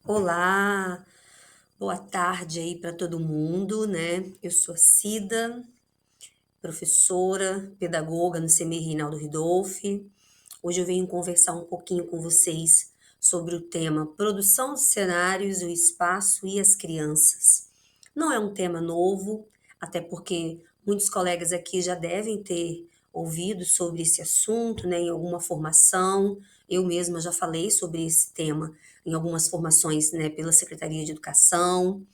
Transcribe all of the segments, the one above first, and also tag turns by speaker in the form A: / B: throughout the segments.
A: Olá, boa tarde aí para todo mundo, né? Eu sou a Cida, professora, pedagoga no CME Reinaldo Ridolfi. Hoje eu venho conversar um pouquinho com vocês sobre o tema produção de cenários, o espaço e as crianças. Não é um tema novo, até porque muitos colegas aqui já devem ter ouvido sobre esse assunto, né, em alguma formação. Eu mesma já falei sobre esse tema em algumas formações, né, pela Secretaria de Educação.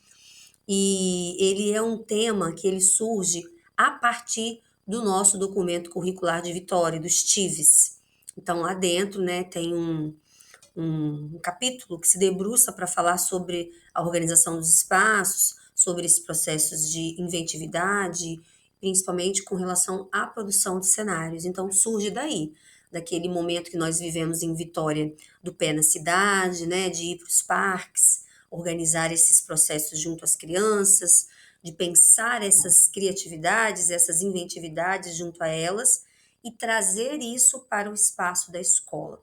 A: E ele é um tema que ele surge a partir do nosso documento curricular de Vitória, dos TIVs. Então, lá dentro, né, tem um capítulo que se debruça para falar sobre a organização dos espaços, sobre esses processos de inventividade, principalmente com relação à produção de cenários. Então, surge daí, daquele momento que nós vivemos em Vitória, do pé na cidade, né, de ir para os parques, organizar esses processos junto às crianças, de pensar essas criatividades, essas inventividades junto a elas e trazer isso para o espaço da escola.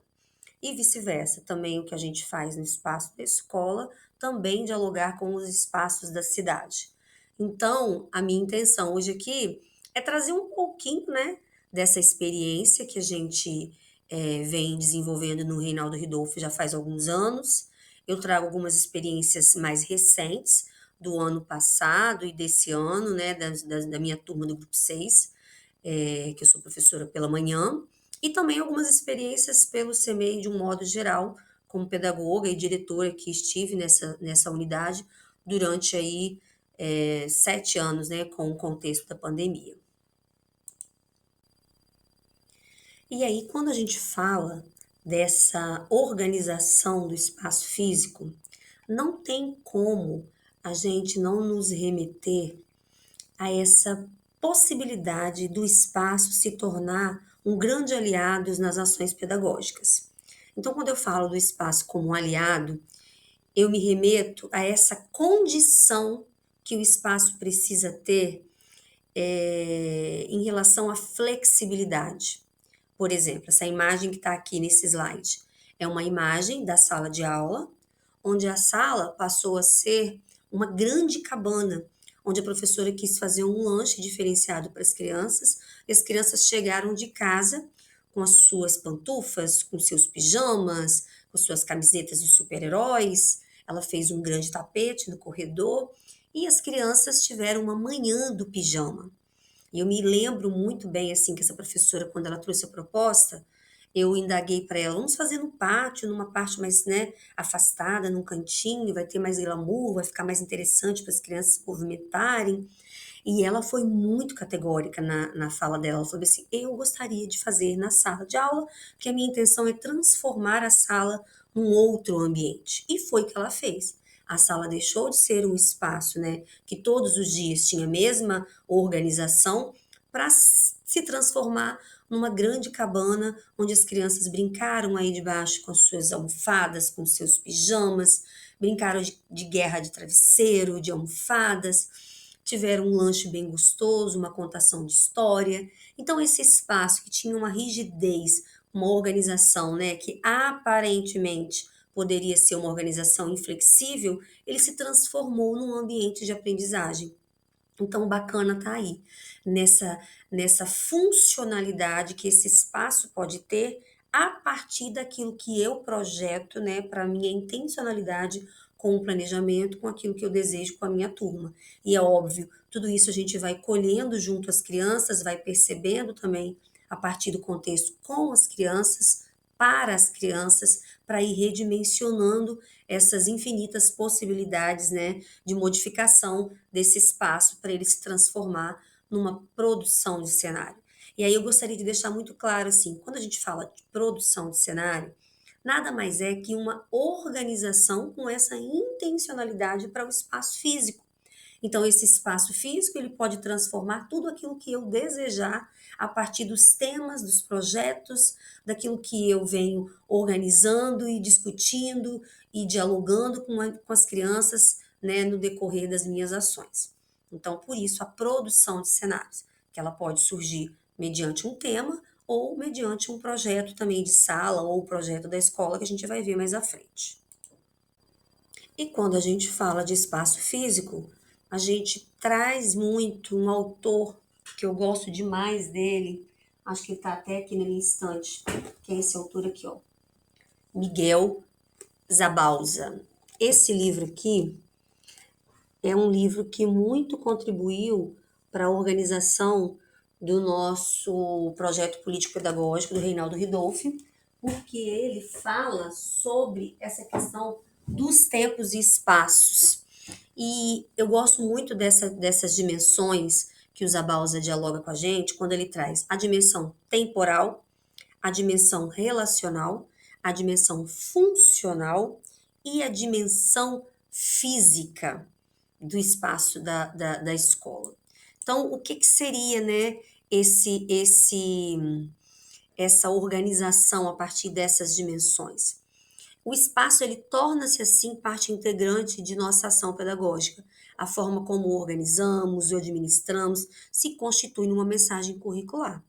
A: E vice-versa, também o que a gente faz no espaço da escola, também dialogar com os espaços da cidade. Então, a minha intenção hoje aqui é trazer um pouquinho, né, dessa experiência que a gente vem desenvolvendo no Reinaldo Ridolfo já faz alguns anos. Eu trago algumas experiências mais recentes do ano passado e desse ano, né, da minha turma do Grupo 6, que eu sou professora pela manhã, e também algumas experiências pelo CMEI de um modo geral, como pedagoga e diretora que estive nessa unidade durante aí 7 anos, né, com o contexto da pandemia. E aí, quando a gente fala dessa organização do espaço físico, não tem como a gente não nos remeter a essa possibilidade do espaço se tornar um grande aliado nas ações pedagógicas. Então, quando eu falo do espaço como um aliado, eu me remeto a essa condição que o espaço precisa ter em relação à flexibilidade. Por exemplo, essa imagem que está aqui nesse slide é uma imagem da sala de aula, onde a sala passou a ser uma grande cabana, onde a professora quis fazer um lanche diferenciado para as crianças, e as crianças chegaram de casa com as suas pantufas, com seus pijamas, com suas camisetas de super-heróis. Ela fez um grande tapete no corredor e as crianças tiveram uma manhã do pijama. E eu me lembro muito bem, assim, que essa professora, quando ela trouxe a proposta, eu indaguei para ela, vamos fazer no pátio, numa parte mais, né, afastada, num cantinho, vai ter mais glamour, vai ficar mais interessante para as crianças se movimentarem. E ela foi muito categórica na fala dela. Ela falou assim: eu gostaria de fazer na sala de aula, porque a minha intenção é transformar a sala num outro ambiente. E foi o que ela fez. A sala deixou de ser um espaço, né, que todos os dias tinha a mesma organização, para se transformar numa grande cabana onde as crianças brincaram aí debaixo com as suas almofadas, com seus pijamas, brincaram de guerra de travesseiro, de almofadas, tiveram um lanche bem gostoso, uma contação de história. Então, esse espaço que tinha uma rigidez, uma organização, né, que aparentemente poderia ser uma organização inflexível, ele se transformou num ambiente de aprendizagem. Então, o bacana tá aí, nessa funcionalidade que esse espaço pode ter a partir daquilo que eu projeto, né, para minha intencionalidade com o planejamento, com aquilo que eu desejo com a minha turma. E é óbvio, tudo isso a gente vai colhendo junto às crianças, vai percebendo também a partir do contexto com as crianças, para as crianças, para ir redimensionando essas infinitas possibilidades, né, de modificação desse espaço para ele se transformar numa produção de cenário. E aí eu gostaria de deixar muito claro assim, quando a gente fala de produção de cenário, nada mais é que uma organização com essa intencionalidade para o espaço físico. Então, esse espaço físico ele pode transformar tudo aquilo que eu desejar a partir dos temas, dos projetos, daquilo que eu venho organizando e discutindo e dialogando com as crianças, né, no decorrer das minhas ações. Então, por isso, a produção de cenários, que ela pode surgir mediante um tema ou mediante um projeto também de sala ou projeto da escola que a gente vai ver mais à frente. E quando a gente fala de espaço físico, a gente traz muito um autor que eu gosto demais dele, acho que ele está até aqui na minha estante, que é esse autor aqui, ó, Miguel Zabalza. Esse livro aqui é um livro que muito contribuiu para a organização do nosso projeto político-pedagógico do Reinaldo Ridolfi, porque ele fala sobre essa questão dos tempos e espaços. E eu gosto muito dessas dimensões que o Zabalza dialoga com a gente, quando ele traz a dimensão temporal, a dimensão relacional, a dimensão funcional e a dimensão física do espaço da escola. Então, o que, que seria, né, essa organização a partir dessas dimensões? O espaço ele torna-se assim parte integrante de nossa ação pedagógica. A forma como organizamos e administramos se constitui numa mensagem curricular.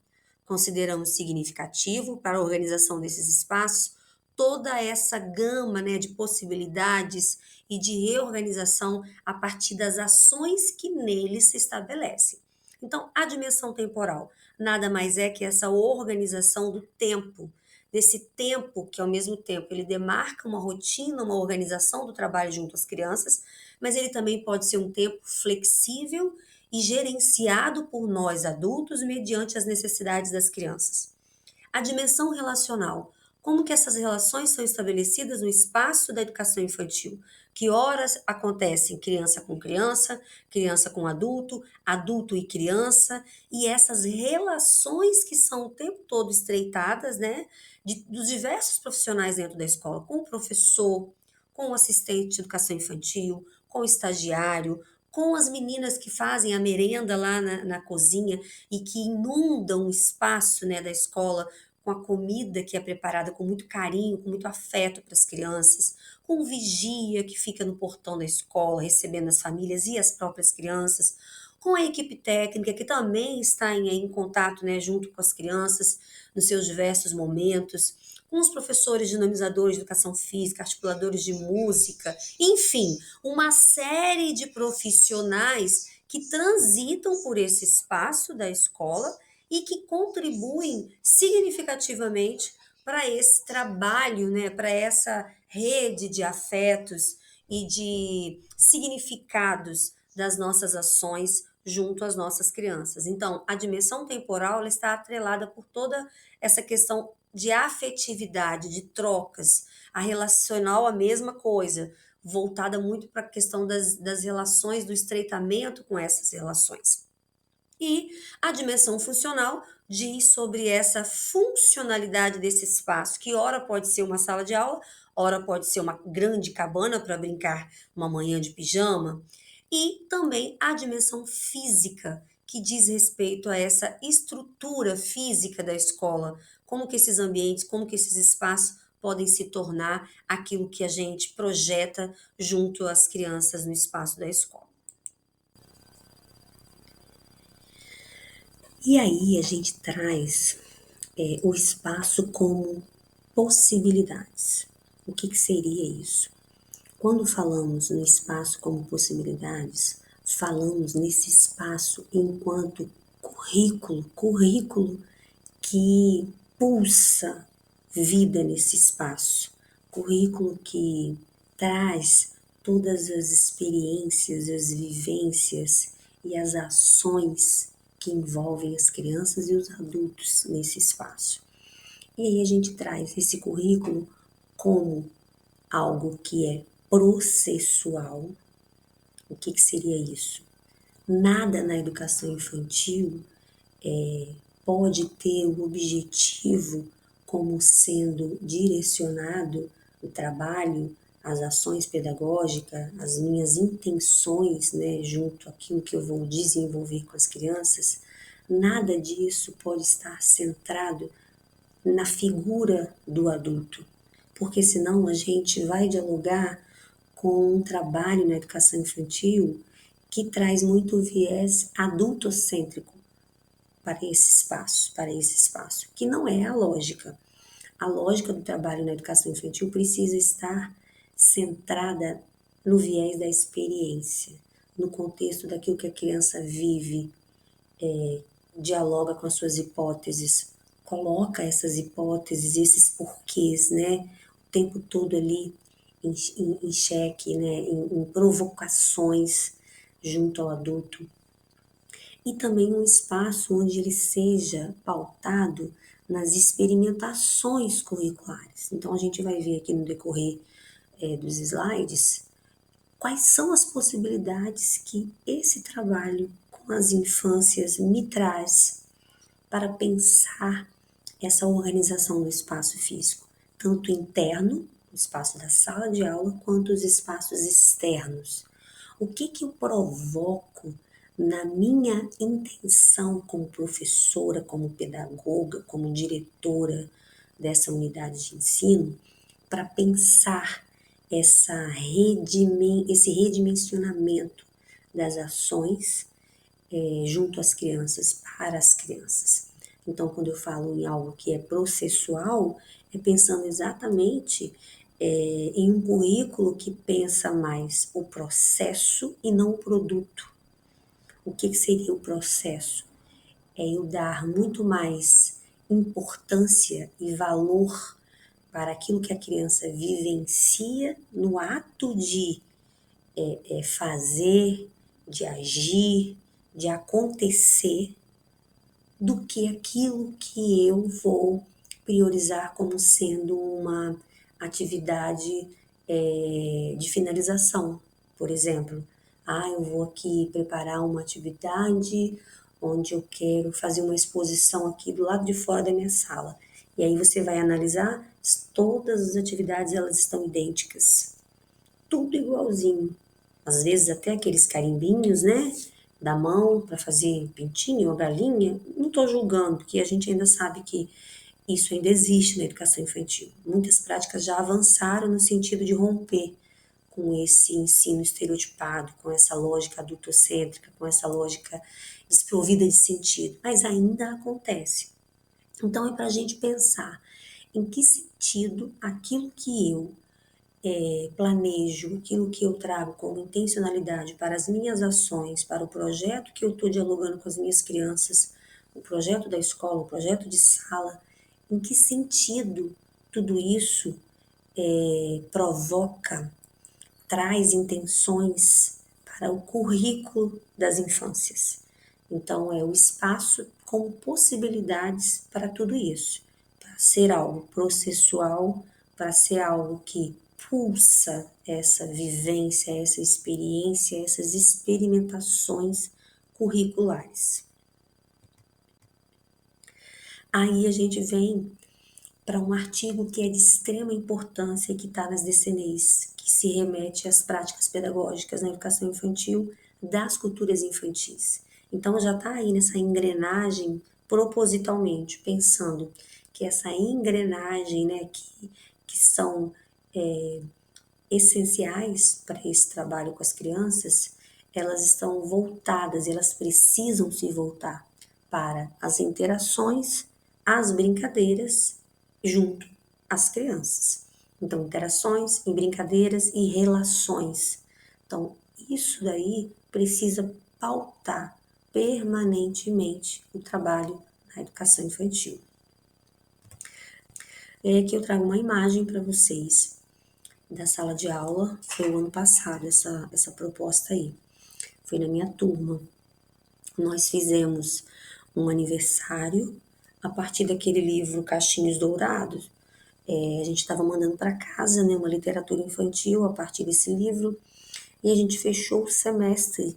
A: Consideramos significativo para a organização desses espaços toda essa gama, né, de possibilidades e de reorganização a partir das ações que neles se estabelecem. Então, a dimensão temporal nada mais é que essa organização do tempo, desse tempo que ao mesmo tempo ele demarca uma rotina, uma organização do trabalho junto às crianças, mas ele também pode ser um tempo flexível e gerenciado por nós adultos mediante as necessidades das crianças. A dimensão relacional, como que essas relações são estabelecidas no espaço da educação infantil? Que horas acontecem criança com criança, criança com adulto, adulto e criança, e essas relações que são o tempo todo estreitadas, né, dos diversos profissionais dentro da escola, com o professor, com o assistente de educação infantil, com o estagiário, com as meninas que fazem a merenda lá na cozinha e que inundam o espaço, né, da escola com a comida que é preparada com muito carinho, com muito afeto para as crianças, com o vigia que fica no portão da escola recebendo as famílias e as próprias crianças, com a equipe técnica que também está em contato, né, junto com as crianças nos seus diversos momentos, com os professores dinamizadores de educação física, articuladores de música, enfim, uma série de profissionais que transitam por esse espaço da escola e que contribuem significativamente para esse trabalho, né, para essa rede de afetos e de significados das nossas ações junto às nossas crianças. Então, a dimensão temporal ela está atrelada por toda essa questão de afetividade, de trocas. A relacional, a mesma coisa, voltada muito para a questão das relações, do estreitamento com essas relações. E a dimensão funcional diz sobre essa funcionalidade desse espaço, que ora pode ser uma sala de aula, ora pode ser uma grande cabana para brincar uma manhã de pijama, e também a dimensão física, que diz respeito a essa estrutura física da escola, como que esses ambientes, como que esses espaços podem se tornar aquilo que a gente projeta junto às crianças no espaço da escola. E aí a gente traz o espaço como possibilidades. O que, que seria isso? Quando falamos no espaço como possibilidades, falamos nesse espaço enquanto currículo que pulsa vida nesse espaço, currículo que traz todas as experiências, as vivências e as ações que envolvem as crianças e os adultos nesse espaço. E aí a gente traz esse currículo como algo que é processual. O que, que seria isso? Nada na educação infantil pode ter o objetivo como sendo direcionado o trabalho, as ações pedagógicas, as minhas intenções, né, junto àquilo que eu vou desenvolver com as crianças, nada disso pode estar centrado na figura do adulto, porque senão a gente vai dialogar com um trabalho na educação infantil que traz muito viés adultocêntrico para esse espaço, que não é a lógica. A lógica do trabalho na educação infantil precisa estar centrada no viés da experiência, no contexto daquilo que a criança vive, dialoga com as suas hipóteses, coloca essas hipóteses, esses porquês, né, o tempo todo ali em xeque, né, em provocações junto ao adulto. E também um espaço onde ele seja pautado nas experimentações curriculares. Então, a gente vai ver aqui no decorrer dos slides quais são as possibilidades que esse trabalho com as infâncias me traz para pensar essa organização do espaço físico, tanto interno, o espaço da sala de aula, quanto os espaços externos. O que eu provoco na minha intenção como professora, como pedagoga, como diretora dessa unidade de ensino, para pensar esse redimensionamento das ações junto às crianças, para as crianças. Então, quando eu falo em algo que é processual, é pensando exatamente em um currículo que pensa mais o processo e não o produto. O que seria o processo? É eu dar muito mais importância e valor para aquilo que a criança vivencia no ato de fazer, de agir, de acontecer, do que aquilo que eu vou priorizar como sendo uma atividade de finalização. Por exemplo, eu vou aqui preparar uma atividade onde eu quero fazer uma exposição aqui do lado de fora da minha sala. E aí você vai analisar, todas as atividades elas estão idênticas, tudo igualzinho. Às vezes até aqueles carimbinhos, né, da mão para fazer pintinho ou galinha, não estou julgando, porque a gente ainda sabe que isso ainda existe na educação infantil. Muitas práticas já avançaram no sentido de romper com esse ensino estereotipado, com essa lógica adultocêntrica, com essa lógica desprovida de sentido, mas ainda acontece. Então é para a gente pensar em que sentido aquilo que eu planejo, aquilo que eu trago como intencionalidade para as minhas ações, para o projeto que eu estou dialogando com as minhas crianças, o projeto da escola, o projeto de sala, em que sentido tudo isso provoca, traz intenções para o currículo das infâncias. Então, é o espaço com possibilidades para tudo isso, para ser algo processual, para ser algo que pulsa essa vivência, essa experiência, essas experimentações curriculares. Aí a gente vem para um artigo que é de extrema importância e que está nas DCNIs, que se remete às práticas pedagógicas na educação infantil das culturas infantis. Então já está aí nessa engrenagem propositalmente, pensando que essa engrenagem, né, que são essenciais para esse trabalho com as crianças, elas estão voltadas, elas precisam se voltar para as interações, as brincadeiras junto às crianças. Então, interações e brincadeiras e relações. Então, isso daí precisa pautar permanentemente o trabalho na educação infantil. Aqui eu trago uma imagem para vocês da sala de aula, foi o ano passado essa proposta aí, foi na minha turma. Nós fizemos um aniversário a partir daquele livro Cachinhos Dourados. A gente estava mandando para casa, né, uma literatura infantil a partir desse livro, e a gente fechou o semestre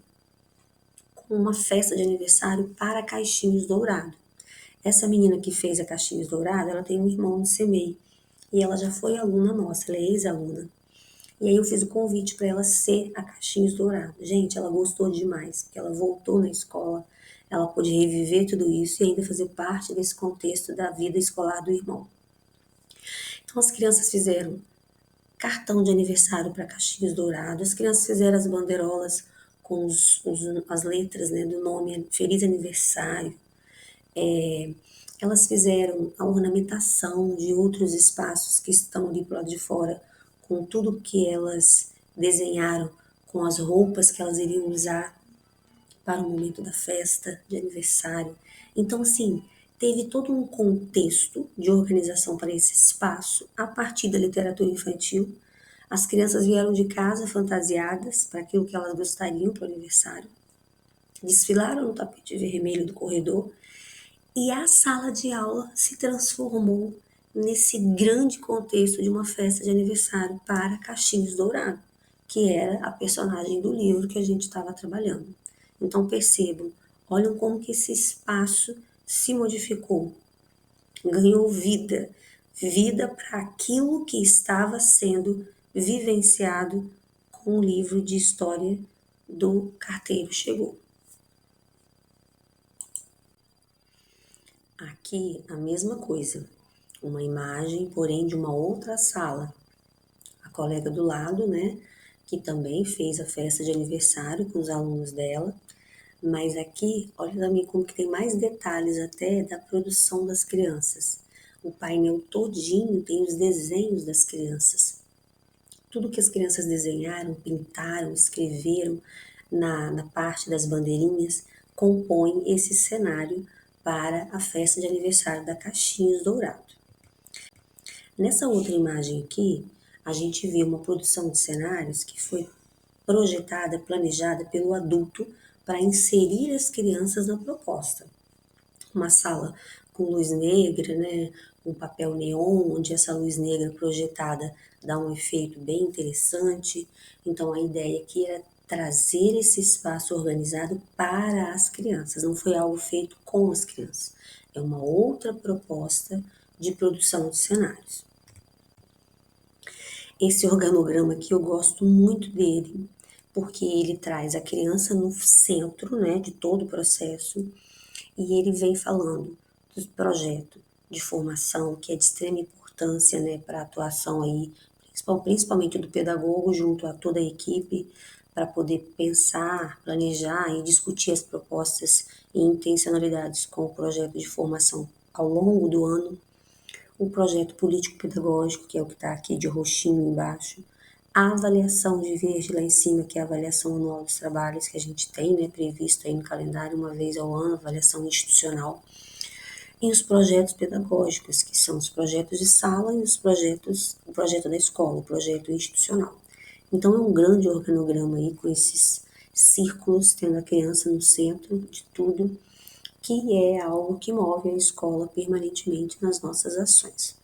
A: com uma festa de aniversário para Caixinhos Dourado. Essa menina que fez a Caixinhos Dourado, ela tem um irmão no CEMEI, e ela já foi aluna nossa, ela é ex-aluna. E aí eu fiz o convite para ela ser a Caixinhos Dourado. Gente, ela gostou demais, porque ela voltou na escola, ela pôde reviver tudo isso e ainda fazer parte desse contexto da vida escolar do irmão. Então as crianças fizeram cartão de aniversário para Caixinhos Dourado, as crianças fizeram as bandeirolas com as letras, né, do nome Feliz Aniversário. Elas fizeram a ornamentação de outros espaços que estão ali pro lado de fora, com tudo que elas desenharam com as roupas que elas iriam usar para o momento da festa de aniversário. Então, assim, teve todo um contexto de organização para esse espaço a partir da literatura infantil. As crianças vieram de casa fantasiadas para aquilo que elas gostariam para o aniversário, desfilaram no tapete vermelho do corredor e a sala de aula se transformou nesse grande contexto de uma festa de aniversário para Caixinhos Dourado, que era a personagem do livro que a gente estava trabalhando. Então percebam, olham como que esse espaço se modificou, ganhou vida, vida para aquilo que estava sendo vivenciado com o livro de história do Carteiro Chegou. Aqui a mesma coisa, uma imagem, porém de uma outra sala. A colega do lado, né, que também fez a festa de aniversário com os alunos dela, mas aqui, olha também como que tem mais detalhes até da produção das crianças. O painel todinho tem os desenhos das crianças. Tudo que as crianças desenharam, pintaram, escreveram na parte das bandeirinhas, compõe esse cenário para a festa de aniversário da Caixinhos Dourado. Nessa outra imagem aqui, a gente vê uma produção de cenários que foi projetada, planejada pelo adulto para inserir as crianças na proposta. Uma sala com luz negra, né, um papel neon, onde essa luz negra projetada dá um efeito bem interessante. Então a ideia aqui era trazer esse espaço organizado para as crianças, não foi algo feito com as crianças. É uma outra proposta de produção de cenários. Esse organograma aqui eu gosto muito dele, porque ele traz a criança no centro, né, de todo o processo, e ele vem falando do projeto de formação, que é de extrema importância, né, para a atuação aí, principalmente do pedagogo junto a toda a equipe, para poder pensar, planejar e discutir as propostas e intencionalidades com o projeto de formação ao longo do ano. O projeto político-pedagógico, que é o que está aqui de roxinho embaixo, a avaliação de verde lá em cima, que é a avaliação anual dos trabalhos que a gente tem, né, previsto aí no calendário uma vez ao ano, avaliação institucional, e os projetos pedagógicos, que são os projetos de sala e o projeto da escola, o projeto institucional. Então é um grande organograma aí com esses círculos, tendo a criança no centro de tudo, que é algo que move a escola permanentemente nas nossas ações.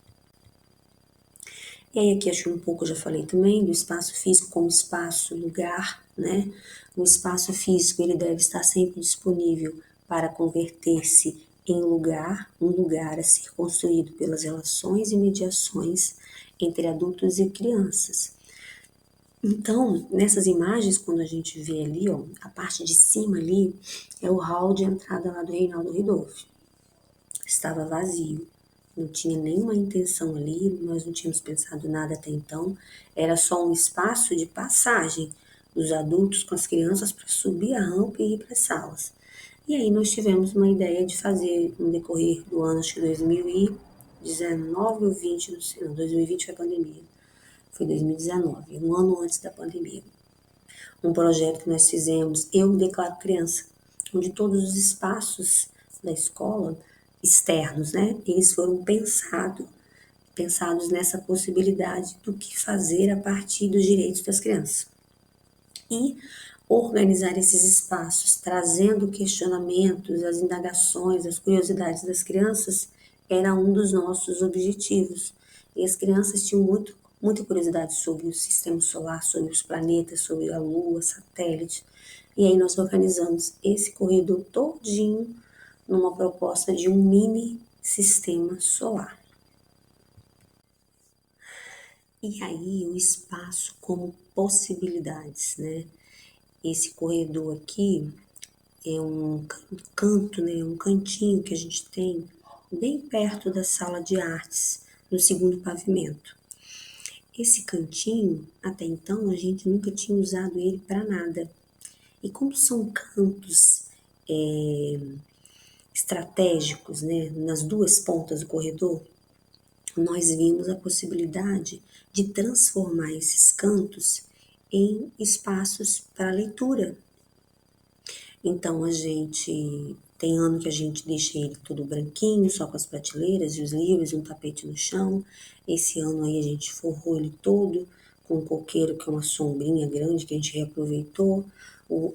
A: E aí aqui acho um pouco, já falei também, do espaço físico como espaço, lugar, né? O espaço físico, ele deve estar sempre disponível para converter-se em lugar, um lugar a ser construído pelas relações e mediações entre adultos e crianças. Então, nessas imagens, quando a gente vê ali, ó, a parte de cima ali, é o hall de entrada lá do Reinaldo Ridolfi. Estava vazio. Não tinha nenhuma intenção ali, nós não tínhamos pensado nada até então, era só um espaço de passagem dos adultos com as crianças para subir a rampa e ir para as salas. E aí nós tivemos uma ideia de fazer no decorrer do ano, acho que 2019 ou 20, não sei, não, 2020 foi a pandemia, foi 2019, um ano antes da pandemia. Um projeto que nós fizemos, Eu Declaro Criança, onde todos os espaços da escola externos, né? Eles foram pensados nessa possibilidade do que fazer a partir dos direitos das crianças. E organizar esses espaços, trazendo questionamentos, as indagações, as curiosidades das crianças, era um dos nossos objetivos. E as crianças tinham muita curiosidade sobre o sistema solar, sobre os planetas, sobre a Lua, satélite. E aí nós organizamos esse corredor todinho numa proposta de um mini sistema solar. E aí o espaço como possibilidades, né? Esse corredor aqui é um canto, né? Um cantinho que a gente tem bem perto da sala de artes, no segundo pavimento. Esse cantinho, até então, a gente nunca tinha usado ele para nada. E como são cantos estratégicos, né, nas duas pontas do corredor, nós vimos a possibilidade de transformar esses cantos em espaços para leitura. Então, a gente tem ano que a gente deixa ele todo branquinho, só com as prateleiras e os livros, um tapete no chão. Esse ano aí a gente forrou ele todo com um coqueiro, que é uma sombrinha grande que a gente reaproveitou.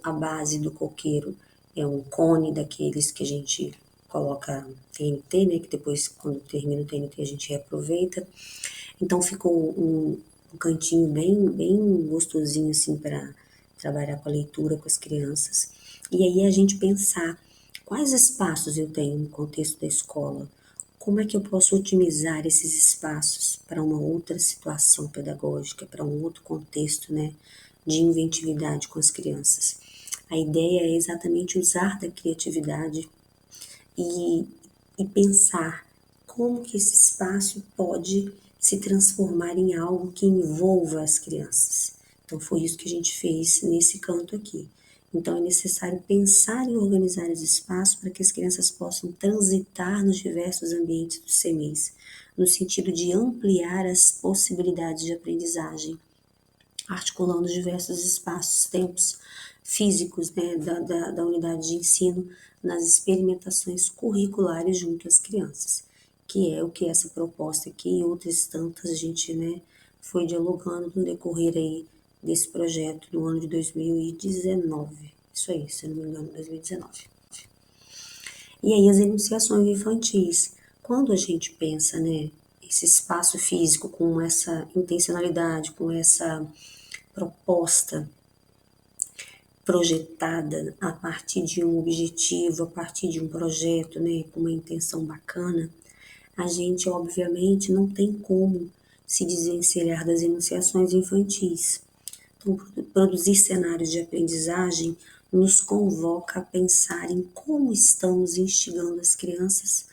A: A base do coqueiro é um cone daqueles que a gente coloca TNT, né? Que depois, quando termina o TNT, a gente reaproveita. Então ficou um cantinho bem gostosinho assim para trabalhar com a leitura com as crianças. E aí a gente pensar quais espaços eu tenho no contexto da escola, como é que eu posso otimizar esses espaços para uma outra situação pedagógica, para um outro contexto, né, de inventividade com as crianças. A ideia é exatamente usar da criatividade e, e pensar como que esse espaço pode se transformar em algo que envolva as crianças. Então foi isso que a gente fez nesse canto aqui. Então é necessário pensar em organizar os espaços para que as crianças possam transitar nos diversos ambientes do CEMEIS, no sentido de ampliar as possibilidades de aprendizagem, articulando diversos espaços, tempos físicos, né, da unidade de ensino nas experimentações curriculares junto às crianças, que é o que essa proposta aqui e outras tantas a gente, né, foi dialogando no decorrer aí desse projeto no ano de 2019. Isso aí, se eu não me engano, 2019. E aí as enunciações infantis. Quando a gente pensa, né, esse espaço físico com essa intencionalidade, com essa proposta projetada a partir de um objetivo, a partir de um projeto, né, com uma intenção bacana, a gente obviamente não tem como se desvencilhar das enunciações infantis. Então, produzir cenários de aprendizagem nos convoca a pensar em como estamos instigando as crianças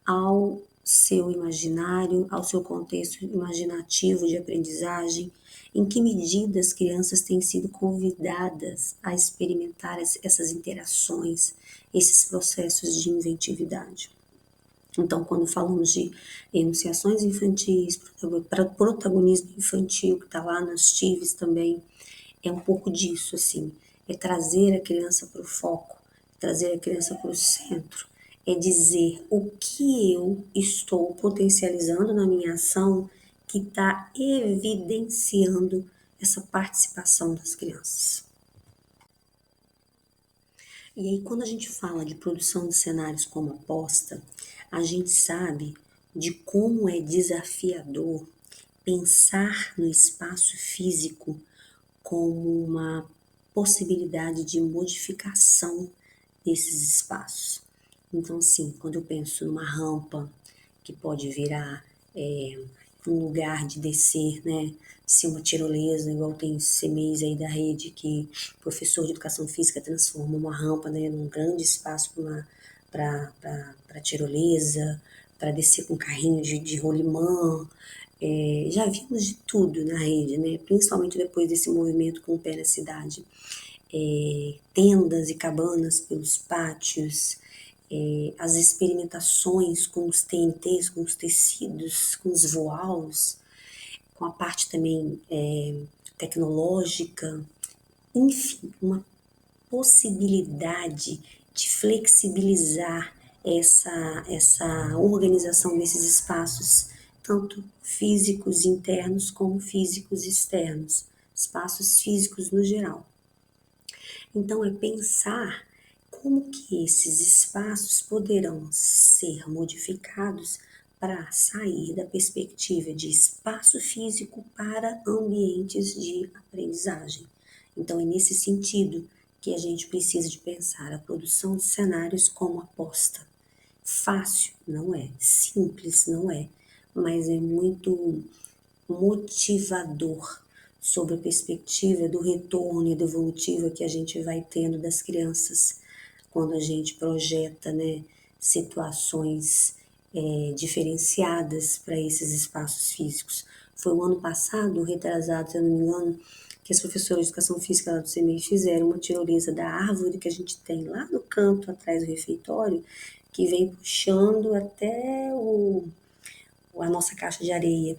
A: ao seu imaginário, ao seu contexto imaginativo de aprendizagem, em que medida as crianças têm sido convidadas a experimentar essas interações, esses processos de inventividade. Então, quando falamos de enunciações infantis, protagonismo infantil, que está lá nas TIVs também, é um pouco disso, assim, é trazer a criança para o foco, trazer a criança para o centro, é dizer o que eu estou potencializando na minha ação que está evidenciando essa participação das crianças. E aí, quando a gente fala de produção de cenários como aposta, a gente sabe de como é desafiador pensar no espaço físico como uma possibilidade de modificação desses espaços. Então, assim, quando eu penso numa rampa que pode virar um lugar de descer, né, ser uma tirolesa, igual tem CMEs aí da rede que o professor de educação física transforma uma rampa, né, num grande espaço para tirolesa, para descer com carrinho de rolimã. Já vimos de tudo na rede, né? Principalmente depois desse movimento com o pé na cidade. Tendas e cabanas pelos pátios, as experimentações com os TNTs, com os tecidos, com os voaus, com a parte também tecnológica, enfim, uma possibilidade de flexibilizar essa organização desses espaços, tanto físicos internos como físicos externos, espaços físicos no geral. Então, é pensar como que esses espaços poderão ser modificados para sair da perspectiva de espaço físico para ambientes de aprendizagem. Então, é nesse sentido que a gente precisa de pensar a produção de cenários como aposta. Fácil não é, simples não é, mas é muito motivador sobre a perspectiva do retorno e da evolutiva que a gente vai tendo das crianças quando a gente projeta, né, situações diferenciadas para esses espaços físicos. Foi o ano passado, retrasado, se eu não me engano, que as professoras de educação física lá do CMEI fizeram uma tirolesa da árvore que a gente tem lá no canto atrás do refeitório, que vem puxando até a nossa caixa de areia.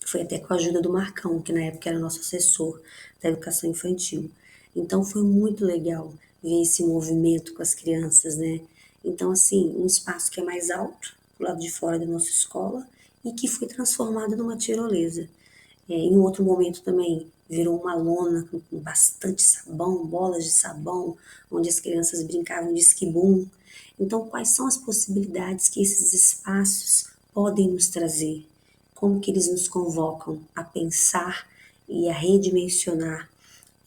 A: Foi até com a ajuda do Marcão, que na época era nosso assessor. da educação infantil. Então foi muito legal ver esse movimento com as crianças, né? Então, assim, um espaço que é mais alto, do lado de fora da nossa escola, e que foi transformado numa tirolesa. Em um outro momento também virou uma lona com bastante sabão, bolas de sabão, onde as crianças brincavam de esquibum. Então, quais são as possibilidades que esses espaços podem nos trazer? Como que eles nos convocam a pensar e a redimensionar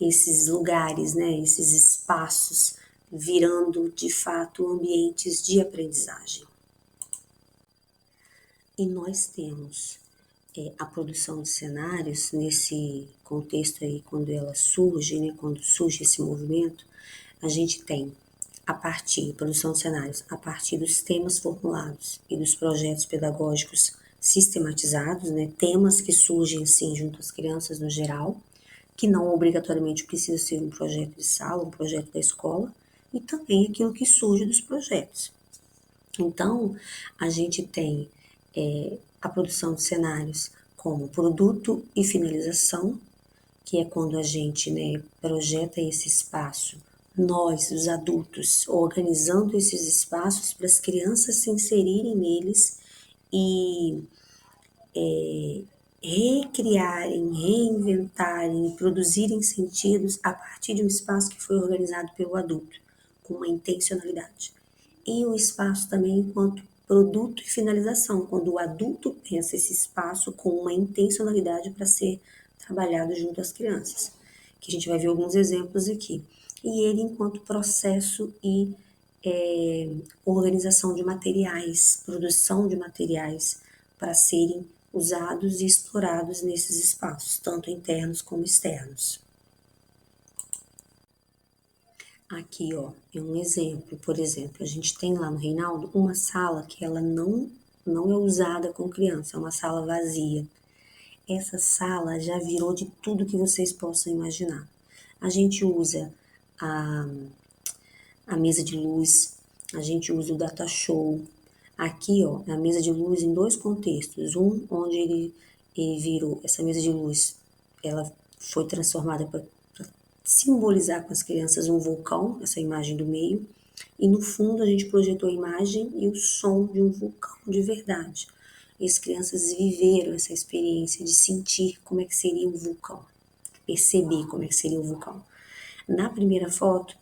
A: esses lugares, né, esses espaços, virando de fato ambientes de aprendizagem. E nós temos a produção de cenários nesse contexto aí, quando ela surge, né, quando surge esse movimento, a gente tem produção de cenários, a partir dos temas formulados e dos projetos pedagógicos sistematizados, né, temas que surgem assim junto às crianças no geral, que não obrigatoriamente precisa ser um projeto de sala, um projeto da escola, e também aquilo que surge dos projetos. Então, a gente tem a produção de cenários como produto e finalização, que é quando a gente, né, projeta esse espaço, nós, os adultos, organizando esses espaços para as crianças se inserirem neles e recriarem, reinventarem, produzirem sentidos a partir de um espaço que foi organizado pelo adulto, com uma intencionalidade. E o espaço também enquanto produto e finalização, quando o adulto pensa esse espaço com uma intencionalidade para ser trabalhado junto às crianças, que a gente vai ver alguns exemplos aqui. E ele enquanto processo e organização de materiais, produção de materiais para serem usados e explorados nesses espaços, tanto internos como externos. Aqui, ó, é um exemplo. Por exemplo, a gente tem lá no Reinaldo uma sala que ela não é usada com criança, é uma sala vazia. Essa sala já virou de tudo que vocês possam imaginar. A gente usa a mesa de luz, a gente usa o data show. Aqui, ó, é a mesa de luz em dois contextos. Um, onde ele virou, essa mesa de luz, ela foi transformada para simbolizar com as crianças um vulcão, essa imagem do meio. E no fundo a gente projetou a imagem e o som de um vulcão de verdade. E as crianças viveram essa experiência de sentir como é que seria um vulcão, perceber como é que seria um vulcão. Na primeira foto,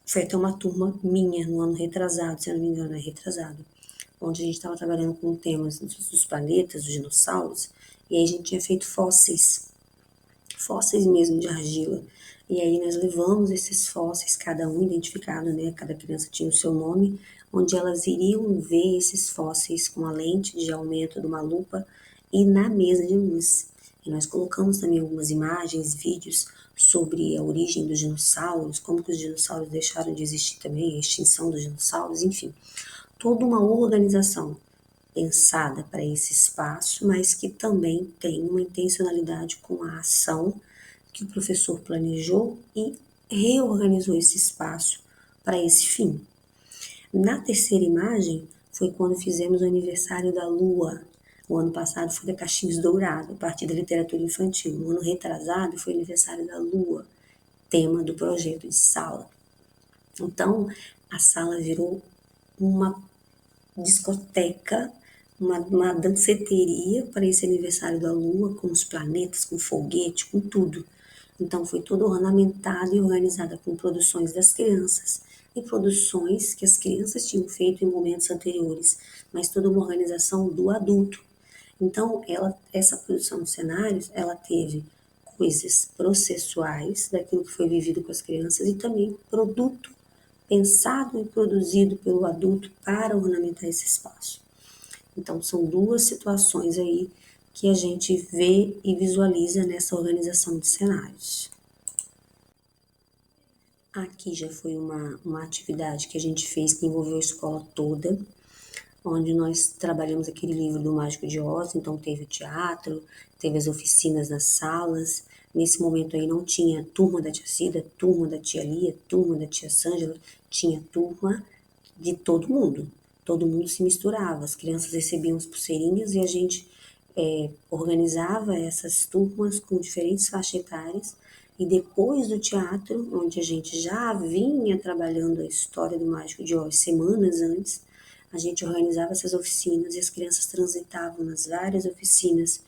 A: foi até uma turma minha no ano retrasado, se eu não me engano, é retrasado, onde a gente estava trabalhando com temas dos planetas, dos dinossauros, e aí a gente tinha feito fósseis mesmo de argila. E aí nós levamos esses fósseis, cada um identificado, né? Cada criança tinha o seu nome, onde elas iriam ver esses fósseis com a lente de aumento de uma lupa e na mesa de luz. E nós colocamos também algumas imagens, vídeos sobre a origem dos dinossauros, como que os dinossauros deixaram de existir também, a extinção dos dinossauros, enfim. Toda uma organização pensada para esse espaço, mas que também tem uma intencionalidade com a ação que o professor planejou e reorganizou esse espaço para esse fim. Na terceira imagem foi quando fizemos o aniversário da Lua. O ano passado foi da Cachinhos Dourado, a partir da literatura infantil. No ano retrasado foi o aniversário da Lua, tema do projeto de sala. Então, a sala virou uma discoteca, uma danceteria para esse aniversário da Lua, com os planetas, com foguete, com tudo. Então foi toda ornamentada e organizada com produções das crianças e produções que as crianças tinham feito em momentos anteriores, mas toda uma organização do adulto. Então essa produção de cenários, ela teve coisas processuais daquilo que foi vivido com as crianças e também produto pensado e produzido pelo adulto para ornamentar esse espaço. Então, são duas situações aí que a gente vê e visualiza nessa organização de cenários. Aqui já foi uma atividade que a gente fez que envolveu a escola toda, onde nós trabalhamos aquele livro do Mágico de Oz, então teve o teatro, teve as oficinas nas salas. Nesse momento aí não tinha turma da tia Cida, turma da tia Lia, turma da tia Sângela, tinha turma de todo mundo. Todo mundo se misturava, as crianças recebiam as pulseirinhas e a gente organizava essas turmas com diferentes faixas etárias E depois do teatro, onde a gente já vinha trabalhando a história do Mágico de Oz semanas antes, a gente organizava essas oficinas e as crianças transitavam nas várias oficinas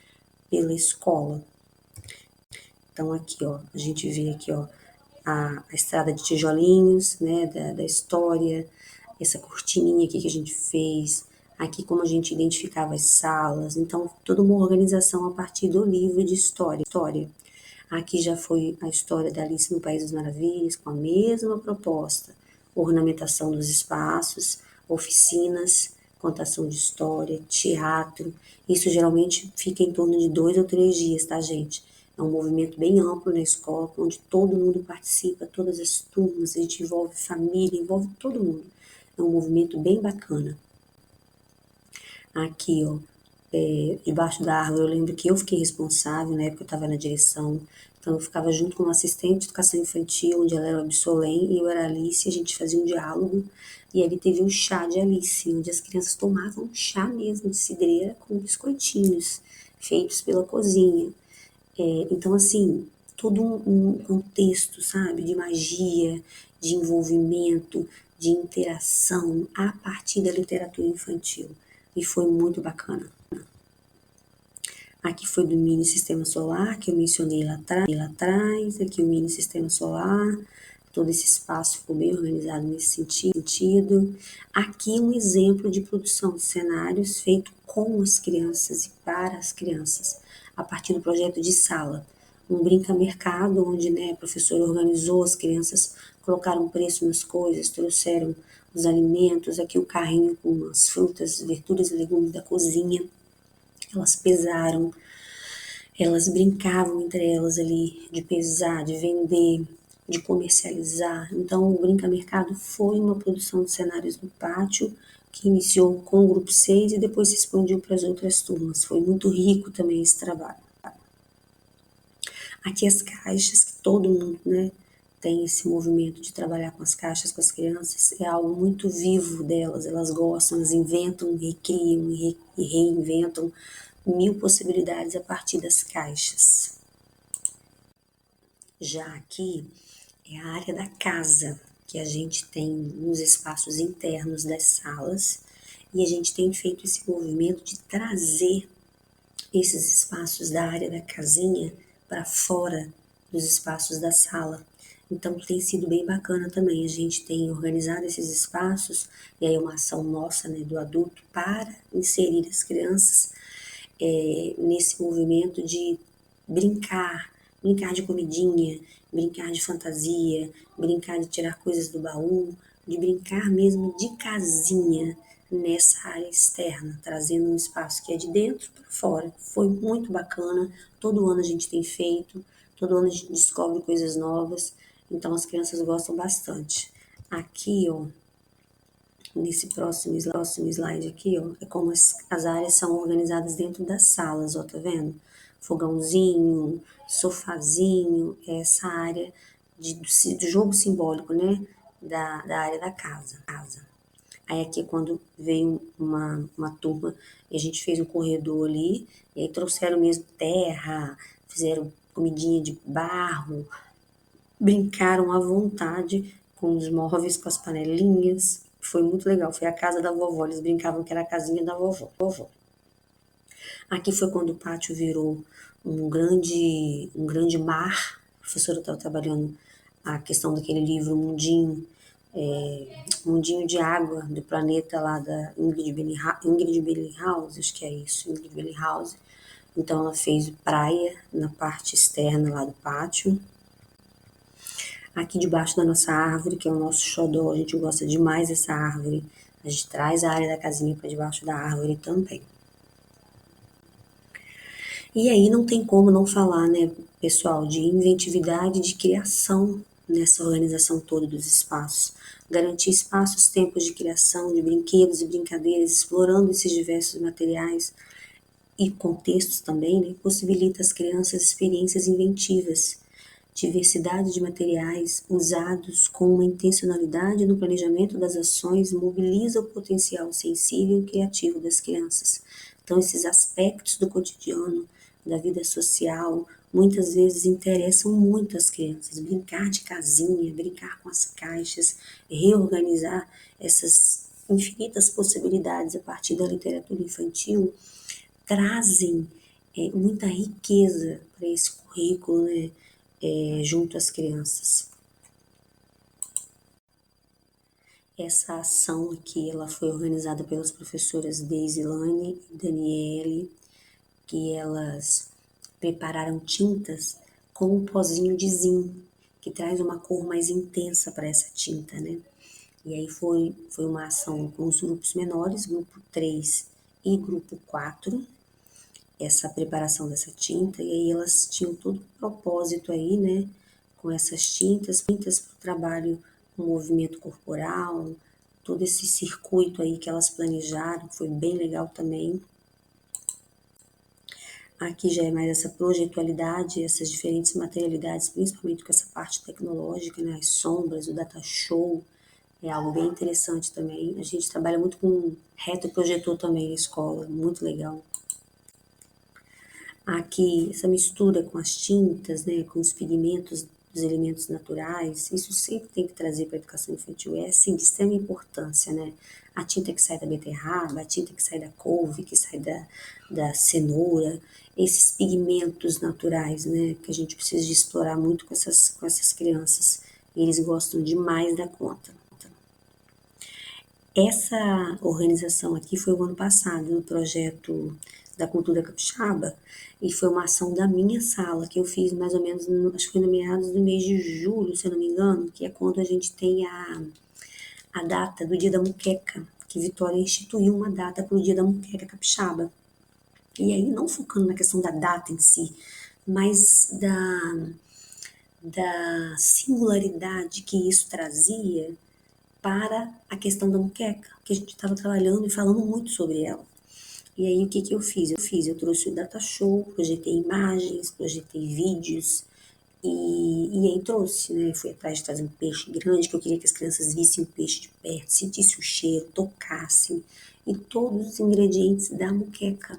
A: pela escola. Então aqui, ó, a gente vê aqui, ó, a estrada de tijolinhos, né, da história, essa cortininha aqui que a gente fez, aqui como a gente identificava as salas, então toda uma organização a partir do livro de história. Aqui já foi a história da Alice no País das Maravilhas, com a mesma proposta, ornamentação dos espaços, oficinas, contação de história, teatro, isso geralmente fica em torno de 2 ou 3 dias, tá, gente? É um movimento bem amplo na escola, onde todo mundo participa, todas as turmas, a gente envolve família, envolve todo mundo. É um movimento bem bacana. Aqui, ó, debaixo da árvore, eu lembro que eu fiquei responsável, na época eu estava na direção, então eu ficava junto com uma assistente de educação infantil, onde ela era Absolém e eu era Alice, a gente fazia um diálogo, e ali teve um chá de Alice, onde as crianças tomavam chá mesmo de cidreira com biscoitinhos, feitos pela cozinha. Então, assim, todo um contexto, sabe, de magia, de envolvimento, de interação a partir da literatura infantil. E foi muito bacana. Aqui foi do mini sistema solar, que eu mencionei lá atrás. Aqui o mini sistema solar. Todo esse espaço ficou bem organizado nesse sentido. Aqui um exemplo de produção de cenários feito com as crianças e para as crianças, a partir do projeto de sala. Um brinca-mercado, onde, né, a professora organizou as crianças, colocaram preço nas coisas, trouxeram os alimentos, aqui o carrinho com as frutas, verduras e legumes da cozinha. Elas pesaram, elas brincavam entre elas ali de pesar, de vender, de comercializar. Então, o Brinca Mercado foi uma produção de cenários no pátio que iniciou com o grupo 6 e depois se expandiu para as outras turmas. Foi muito rico também esse trabalho. Aqui as caixas, que todo mundo, né, tem esse movimento de trabalhar com as caixas, com as crianças, é algo muito vivo delas, elas gostam, elas inventam, recriam e reinventam mil possibilidades a partir das caixas. Já aqui é a área da casa, que a gente tem nos espaços internos das salas, e a gente tem feito esse movimento de trazer esses espaços da área da casinha para fora dos espaços da sala. Então tem sido bem bacana também. A gente tem organizado esses espaços, e aí é uma ação nossa, né, do adulto, para inserir as crianças nesse movimento de brincar, brincar de comidinha, brincar de fantasia, brincar de tirar coisas do baú, de brincar mesmo de casinha nessa área externa, trazendo um espaço que é de dentro para fora. Foi muito bacana, todo ano a gente tem feito, todo ano a gente descobre coisas novas, então as crianças gostam bastante. Aqui, ó, nesse próximo slide aqui, ó, é como as áreas são organizadas dentro das salas, ó, tá vendo? Fogãozinho, sofazinho, essa área do jogo simbólico, né? Da área da casa. Aí aqui é quando veio uma turma e a gente fez um corredor ali, e aí trouxeram mesmo terra, fizeram comidinha de barro, brincaram à vontade com os móveis, com as panelinhas. Foi muito legal. Foi a casa da vovó. Eles brincavam que era a casinha da vovó. Aqui foi quando o pátio virou um grande mar. A professora estava trabalhando a questão daquele livro Mundinho de Água, do planeta lá da Ingrid Bellinghausen, acho que é isso, Ingrid Bellinghausen. Então ela fez praia na parte externa lá do pátio. Aqui debaixo da nossa árvore, que é o nosso xodó, a gente gosta demais dessa árvore. A gente traz a área da casinha para debaixo da árvore também. E aí não tem como não falar, né, pessoal, de inventividade, de criação nessa organização toda dos espaços. Garantir espaços, tempos de criação, de brinquedos e brincadeiras, explorando esses diversos materiais e contextos também, né, possibilita às crianças experiências inventivas, diversidade de materiais usados com uma intencionalidade no planejamento das ações mobiliza o potencial sensível e criativo das crianças. Então, esses aspectos do cotidiano, da vida social, muitas vezes interessam muito as crianças. Brincar de casinha, brincar com as caixas, reorganizar essas infinitas possibilidades a partir da literatura infantil, trazem muita riqueza para esse currículo, né, junto às crianças. Essa ação aqui, ela foi organizada pelas professoras Deisilane e Daniele, que elas prepararam tintas com um pozinho de zinco, que traz uma cor mais intensa para essa tinta, né? E aí foi uma ação com os grupos menores, grupo 3 e grupo 4, essa preparação dessa tinta, e aí elas tinham todo o propósito aí, né, com essas tintas para o trabalho com movimento corporal, todo esse circuito aí que elas planejaram, foi bem legal também. Aqui já é mais essa projetualidade, essas diferentes materialidades, principalmente com essa parte tecnológica, né, as sombras, o data show, é algo bem interessante também. A gente trabalha muito com retroprojetor também na escola, muito legal. Aqui, essa mistura com as tintas, né, com os pigmentos dos elementos naturais, isso sempre tem que trazer para a educação infantil. É, assim, de extrema importância, né? A tinta que sai da beterraba, a tinta que sai da couve, que sai da cenoura, esses pigmentos naturais, né, que a gente precisa de explorar muito com essas crianças. E eles gostam demais da conta. Essa organização aqui foi o ano passado, no projeto da Cultura Capixaba, e foi uma ação da minha sala, que eu fiz mais ou menos, acho que foi no meados do mês de julho, se eu não me engano, que é quando a gente tem a data do Dia da Muqueca, que Vitória instituiu uma data para o Dia da Muqueca Capixaba. E aí, não focando na questão da data em si, mas da singularidade que isso trazia para a questão da muqueca, que a gente estava trabalhando e falando muito sobre ela. E aí, o que eu fiz? Eu trouxe o data show, projetei imagens, projetei vídeos, e aí trouxe, né? Fui atrás de trazer um peixe grande, que eu queria que as crianças vissem o peixe de perto, sentissem o cheiro, tocassem, e todos os ingredientes da muqueca.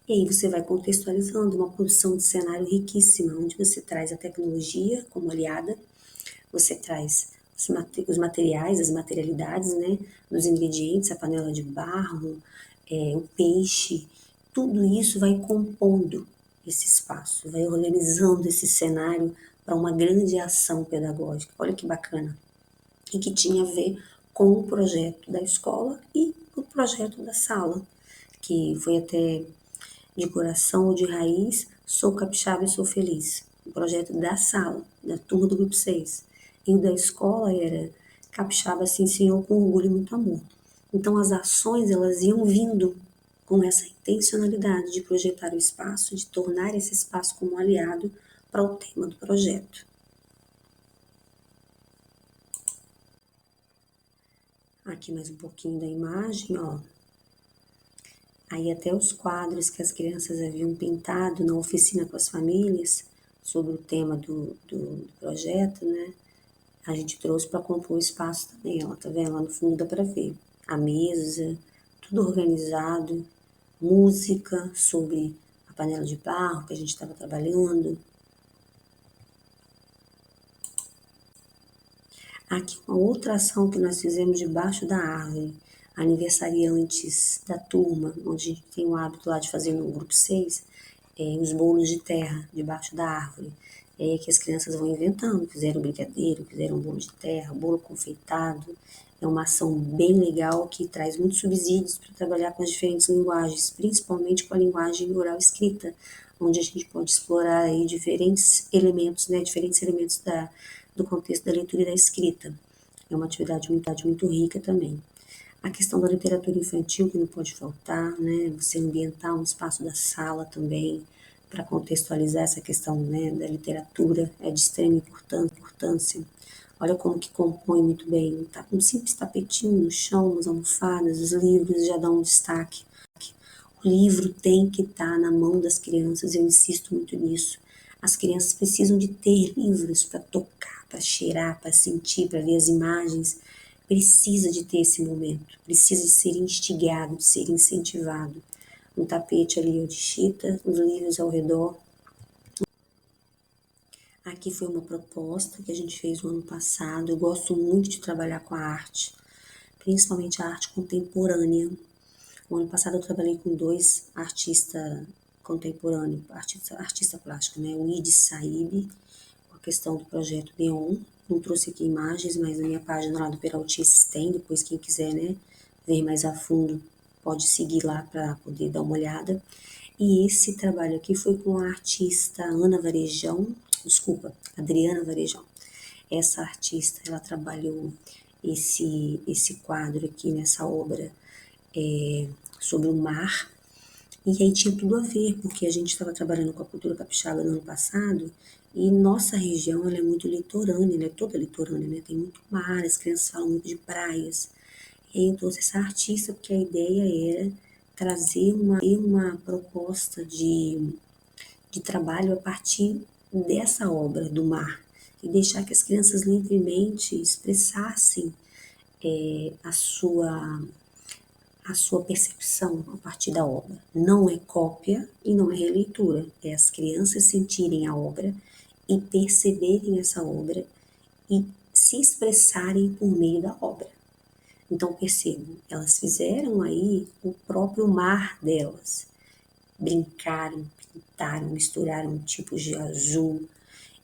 A: E aí você vai contextualizando uma produção de cenário riquíssima, onde você traz a tecnologia como aliada, você traz os materiais, as materialidades, né, dos ingredientes, a panela de barro, o peixe, tudo isso vai compondo esse espaço, vai organizando esse cenário para uma grande ação pedagógica. Olha que bacana. E que tinha a ver com o projeto da escola e o projeto da sala, que foi até de coração ou de raiz, sou capixaba e sou feliz. O projeto da sala, da turma do grupo 6. E o da escola era capixaba, sim senhor, com orgulho e muito amor. Então as ações, elas iam vindo com essa intencionalidade de projetar o espaço, de tornar esse espaço como aliado para o tema do projeto. Aqui mais um pouquinho da imagem, ó. Aí até os quadros que as crianças haviam pintado na oficina com as famílias, sobre o tema do projeto, né? A gente trouxe para compor o espaço também, ó, tá vendo? Lá no fundo dá para ver. A mesa, tudo organizado, música sobre a panela de barro que a gente estava trabalhando. Aqui uma outra ação que nós fizemos debaixo da árvore, aniversariantes da turma, onde a gente tem o hábito lá de fazer no grupo 6, os bolos de terra debaixo da árvore. Que as crianças vão inventando, fizeram brigadeiro, fizeram bolo de terra, bolo confeitado. É uma ação bem legal que traz muitos subsídios para trabalhar com as diferentes linguagens, principalmente com a linguagem oral escrita, onde a gente pode explorar aí diferentes elementos, né, do contexto da leitura e da escrita. É uma atividade muito rica também. A questão da literatura infantil, que não pode faltar, né? Você ambientar um espaço da sala também, para contextualizar essa questão, né, da literatura, é de extrema importância. Olha como que compõe muito bem. Tá um simples tapetinho no chão, as almofadas, os livros já dão um destaque. O livro tem que estar na mão das crianças, eu insisto muito nisso. As crianças precisam de ter livros para tocar, para cheirar, para sentir, para ver as imagens. Precisa de ter esse momento, precisa de ser instigado, de ser incentivado. Um tapete ali de chita, os livros ao redor. Aqui foi uma proposta que a gente fez no ano passado. Eu gosto muito de trabalhar com a arte, principalmente a arte contemporânea. O ano passado eu trabalhei com 2 artistas contemporâneos, artista plástico, né? O Id Saib, com a questão do projeto Neon. Não trouxe aqui imagens, mas na minha página lá do Peraltices tem, depois quem quiser, né, ver mais a fundo, pode seguir lá para poder dar uma olhada. E esse trabalho aqui foi com a artista Adriana Varejão. Essa artista, ela trabalhou esse quadro aqui nessa obra sobre o mar. E aí tinha tudo a ver, porque a gente estava trabalhando com a cultura capixaba no ano passado e nossa região ela é muito litorânea, ela é toda litorânea, né? Tem muito mar, as crianças falam muito de praias. E aí eu trouxe essa artista porque a ideia era trazer uma proposta de trabalho a partir dessa obra do mar e deixar que as crianças livremente expressassem a sua percepção a partir da obra. Não é cópia e não é releitura, é as crianças sentirem a obra e perceberem essa obra e se expressarem por meio da obra. Então percebam, elas fizeram aí o próprio mar delas, brincaram, pintaram, misturaram tipos de azul,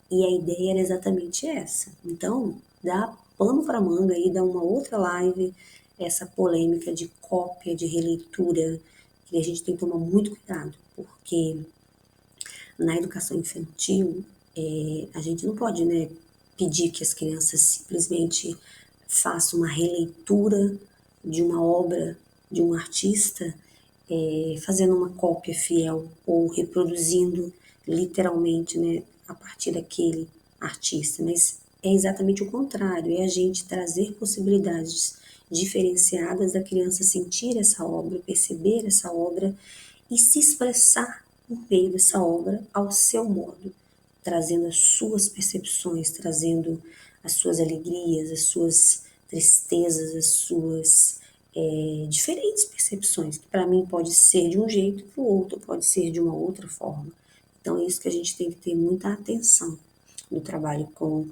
A: e a ideia era exatamente essa. Então, dá pano para manga aí, dá uma outra live, essa polêmica de cópia, de releitura, que a gente tem que tomar muito cuidado, porque na educação infantil, a gente não pode, né, pedir que as crianças simplesmente façam uma releitura de uma obra de um artista, fazendo uma cópia fiel ou reproduzindo literalmente, né, a partir daquele artista, mas é exatamente o contrário, é a gente trazer possibilidades diferenciadas da criança sentir essa obra, perceber essa obra e se expressar por meio dessa obra ao seu modo, trazendo as suas percepções, trazendo as suas alegrias, as suas tristezas, as suas diferentes percepções, que para mim pode ser de um jeito, para o outro pode ser de uma outra forma. Então é isso que a gente tem que ter muita atenção no trabalho com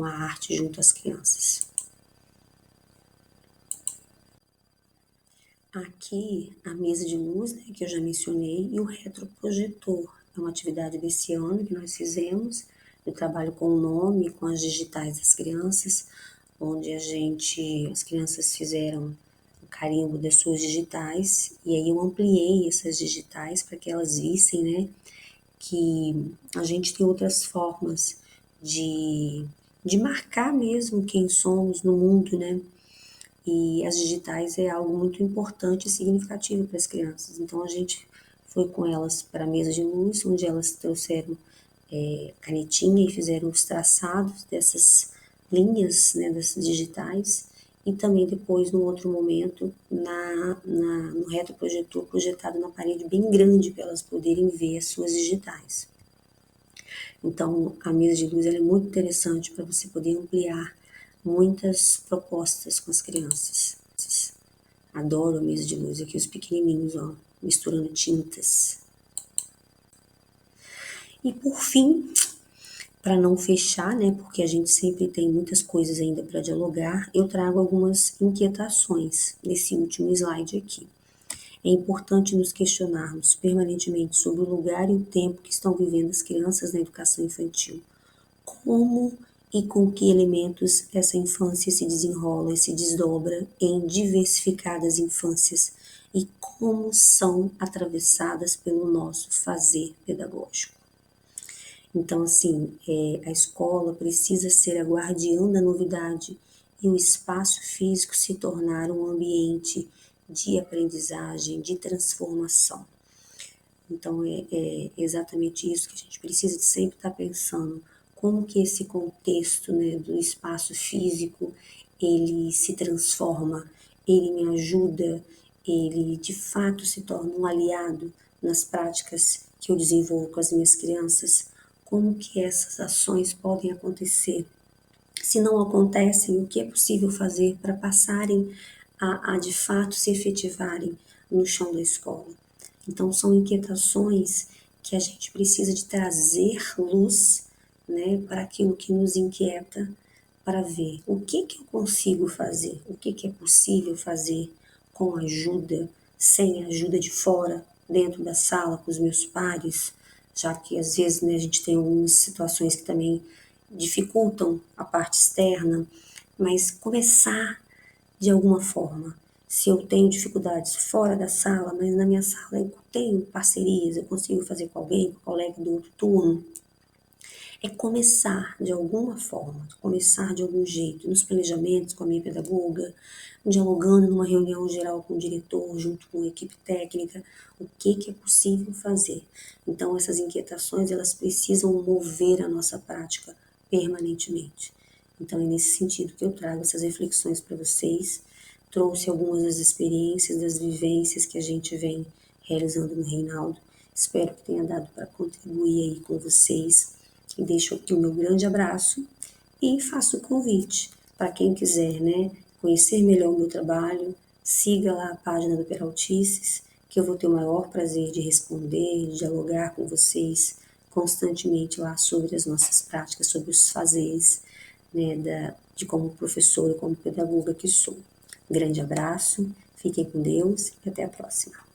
A: a arte junto às crianças. Aqui a mesa de luz, né, que eu já mencionei, e o retroprojetor. É uma atividade desse ano que nós fizemos. Eu trabalho com o nome, com as digitais das crianças, onde as crianças fizeram o carimbo das suas digitais, e aí eu ampliei essas digitais para que elas vissem, né, que a gente tem outras formas de marcar mesmo quem somos no mundo, né? E as digitais é algo muito importante e significativo para as crianças. Então a gente foi com elas para a mesa de luz, onde elas trouxeram canetinha e fizeram os traçados dessas linhas, né, dessas digitais. E também depois, num outro momento, no retroprojetor projetado na parede bem grande para elas poderem ver as suas digitais. Então, a mesa de luz ela é muito interessante para você poder ampliar muitas propostas com as crianças. Adoro a mesa de luz, aqui os pequenininhos, ó, misturando tintas. E por fim, para não fechar, né, porque a gente sempre tem muitas coisas ainda para dialogar, eu trago algumas inquietações nesse último slide aqui. É importante nos questionarmos permanentemente sobre o lugar e o tempo que estão vivendo as crianças na educação infantil. Como e com que elementos essa infância se desenrola e se desdobra em diversificadas infâncias e como são atravessadas pelo nosso fazer pedagógico. Então, assim, a escola precisa ser a guardiã da novidade e o espaço físico se tornar um ambiente de aprendizagem, de transformação. Então, é exatamente isso que a gente precisa de sempre estar pensando, como que esse contexto, né, do espaço físico, ele se transforma, ele me ajuda, ele de fato se torna um aliado nas práticas que eu desenvolvo com as minhas crianças, como que essas ações podem acontecer. Se não acontecem, o que é possível fazer para passarem a de fato se efetivarem no chão da escola? Então, são inquietações que a gente precisa de trazer luz né, para aquilo que nos inquieta, para ver o que eu consigo fazer, o que é possível fazer com ajuda, sem ajuda de fora, dentro da sala com os meus pares, já que às vezes, né, a gente tem algumas situações que também dificultam a parte externa, mas começar de alguma forma. Se eu tenho dificuldades fora da sala, mas na minha sala eu tenho parcerias, eu consigo fazer com alguém, com o colega do outro turno, é começar de alguma forma, começar de algum jeito, nos planejamentos com a minha pedagoga, dialogando numa reunião geral com o diretor, junto com a equipe técnica, o que é possível fazer. Então, essas inquietações, elas precisam mover a nossa prática permanentemente. Então, é nesse sentido que eu trago essas reflexões para vocês. Trouxe algumas das experiências, das vivências que a gente vem realizando no Reinaldo. Espero que tenha dado para contribuir aí com vocês. E deixo aqui o meu grande abraço e faço o convite para quem quiser, né, conhecer melhor o meu trabalho, siga lá a página do Peraltices, que eu vou ter o maior prazer de responder, de dialogar com vocês constantemente lá sobre as nossas práticas, sobre os fazeres, né, de como professora, como pedagoga que sou. Grande abraço, fiquem com Deus e até a próxima.